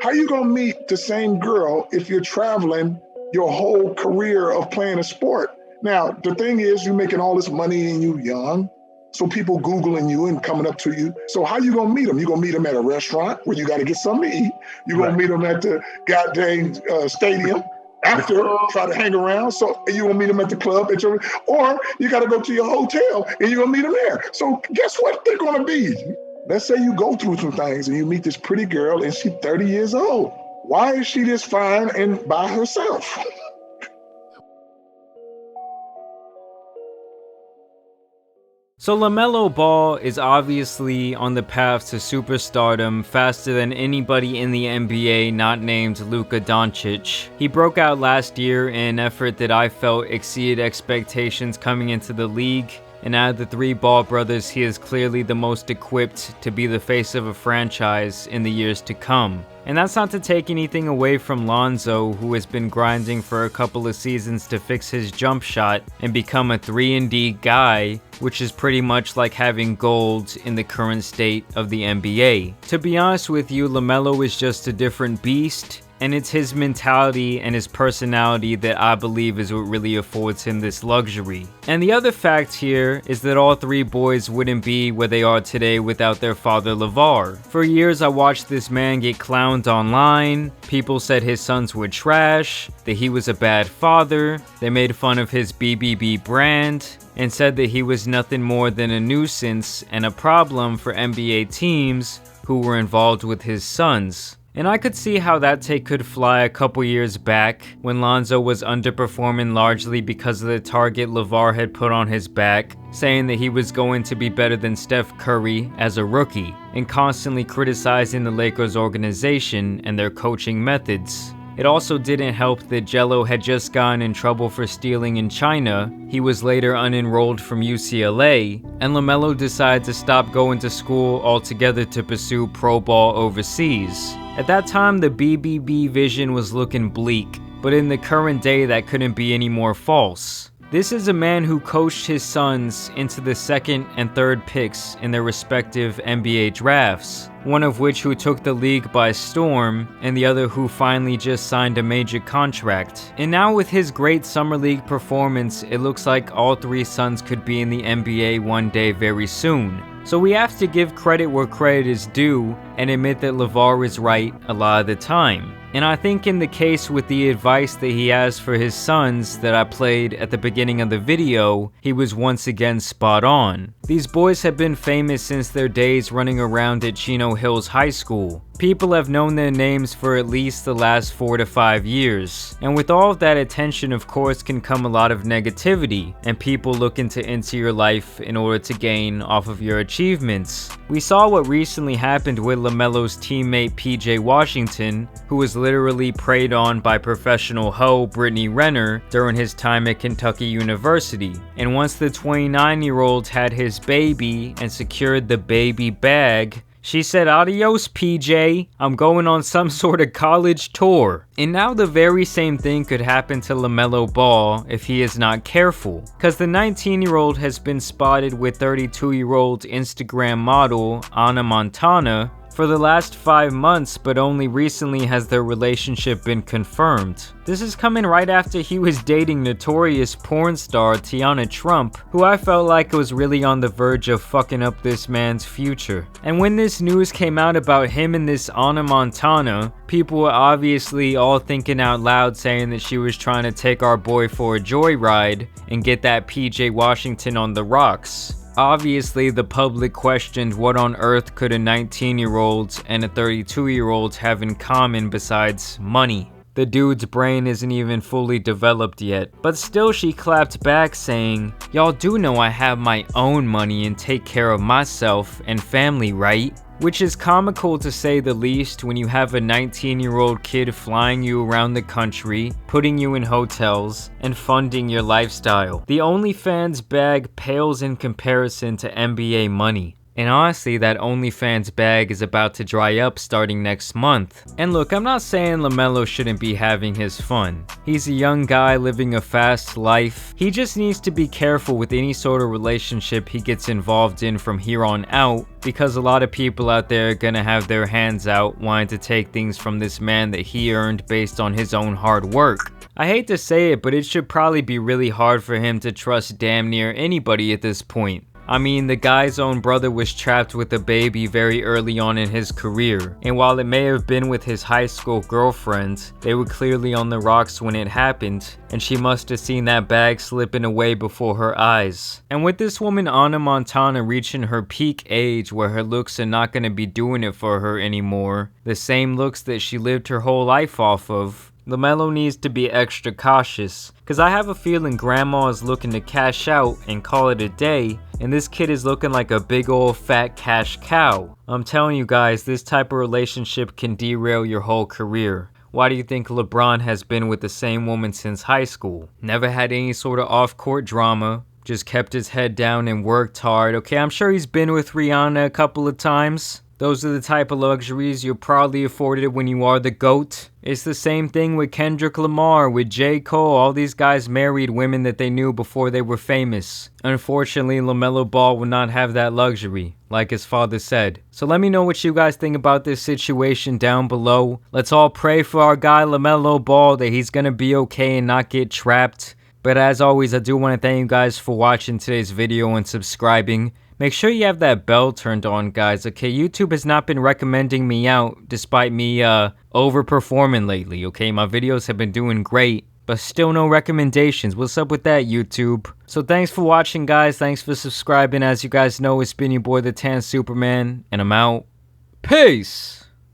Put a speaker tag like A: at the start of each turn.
A: How you gonna meet the same girl if you're traveling your whole career of playing a sport? Now, the thing is, you're making all this money and you young, so people Googling you and coming up to you. So how you gonna meet them? You gonna meet them at a restaurant where you gotta get something to eat. You gonna meet them at the goddamn stadium after, try to hang around. So you gonna meet them at the club or you gotta go to your hotel and you're gonna meet them there. So guess what they're gonna be? Let's say you go through some things and you meet this pretty girl and she's 30 years old. Why is she this fine and by herself?
B: So LaMelo Ball is obviously on the path to superstardom faster than anybody in the NBA not named Luka Doncic. He broke out last year in an effort that I felt exceeded expectations coming into the league. And out of the three Ball brothers, he is clearly the most equipped to be the face of a franchise in the years to come. And that's not to take anything away from Lonzo, who has been grinding for a couple of seasons to fix his jump shot and become a 3-and-D guy, which is pretty much like having gold in the current state of the NBA. To be honest with you, LaMelo is just a different beast. And it's his mentality and his personality that I believe is what really affords him this luxury. And the other fact here is that all three boys wouldn't be where they are today without their father LeVar. For years I watched this man get clowned online. People said his sons were trash, that he was a bad father. They made fun of his BBB brand and said that he was nothing more than a nuisance and a problem for NBA teams who were involved with his sons. And I could see how that take could fly a couple years back when Lonzo was underperforming largely because of the target LeVar had put on his back, saying that he was going to be better than Steph Curry as a rookie, and constantly criticizing the Lakers organization and their coaching methods. It also didn't help that Jello had just gotten in trouble for stealing in China. He was later unenrolled from UCLA, and LaMelo decided to stop going to school altogether to pursue pro ball overseas. At that time, the BBB vision was looking bleak, but in the current day, that couldn't be any more false. This is a man who coached his sons into the second and third picks in their respective NBA drafts, one of which who took the league by storm, and the other who finally just signed a major contract. And now with his great summer league performance, it looks like all three sons could be in the NBA one day very soon. So we have to give credit where credit is due and admit that LeVar is right a lot of the time. And I think in the case with the advice that he has for his sons that I played at the beginning of the video, he was once again spot on. These boys have been famous since their days running around at Chino Hills High School. People have known their names for at least the last 4 to 5 years. And with all of that attention, of course, can come a lot of negativity, and people looking to enter your life in order to gain off of your achievements. We saw what recently happened with LaMelo's teammate PJ Washington, who was literally preyed on by professional hoe Brittany Renner during his time at Kentucky University. And once the 29-year-old had his baby and secured the baby bag, she said, "Adios, PJ, I'm going on some sort of college tour." And now the very same thing could happen to LaMelo Ball if he is not careful, cause the 19-year-old has been spotted with 32-year-old Instagram model Anna Montana for the last 5 months, but only recently has their relationship been confirmed. This is coming right after he was dating notorious porn star Tiana Trump, who I felt like was really on the verge of fucking up this man's future. And when this news came out about him and this Anna Montana, people were obviously all thinking out loud saying that she was trying to take our boy for a joyride and get that PJ Washington on the rocks. Obviously, the public questioned what on earth could a 19-year-old and a 32-year-old have in common besides money. The dude's brain isn't even fully developed yet. But still, she clapped back saying, "Y'all do know I have my own money and take care of myself and family, right?" Which is comical to say the least when you have a 19-year-old kid flying you around the country, putting you in hotels, and funding your lifestyle. The OnlyFans bag pales in comparison to NBA money. And honestly, that OnlyFans bag is about to dry up starting next month. And look, I'm not saying Lamelo shouldn't be having his fun. He's a young guy living a fast life. He just needs to be careful with any sort of relationship he gets involved in from here on out, because a lot of people out there are gonna have their hands out wanting to take things from this man that he earned based on his own hard work. I hate to say it, but it should probably be really hard for him to trust damn near anybody at this point. I mean, the guy's own brother was trapped with a baby very early on in his career, and while it may have been with his high school girlfriend, they were clearly on the rocks when it happened, and she must have seen that bag slipping away before her eyes. And with this woman Anna Montana reaching her peak age where her looks are not going to be doing it for her anymore, the same looks that she lived her whole life off of, Lamelo needs to be extra cautious, cause I have a feeling grandma is looking to cash out and call it a day, and this kid is looking like a big old fat cash cow. I'm telling you guys, this type of relationship can derail your whole career. Why do you think LeBron has been with the same woman since high school? Never had any sort of off-court drama, just kept his head down and worked hard. Okay, I'm sure he's been with Rihanna a couple of times. Those are the type of luxuries you're probably afforded when you are the GOAT. It's the same thing with Kendrick Lamar, with J. Cole. All these guys married women that they knew before they were famous. Unfortunately, LaMelo Ball will not have that luxury, like his father said. So let me know what you guys think about this situation down below. Let's all pray for our guy LaMelo Ball that he's gonna be okay and not get trapped. But as always, I do want to thank you guys for watching today's video and subscribing. Make sure you have that bell turned on, guys, okay? YouTube has not been recommending me out despite me overperforming lately, okay? My videos have been doing great, but still no recommendations. What's up with that, YouTube? So thanks for watching, guys. Thanks for subscribing. As you guys know, it's been your boy, the Tan Superman, and I'm out. Peace!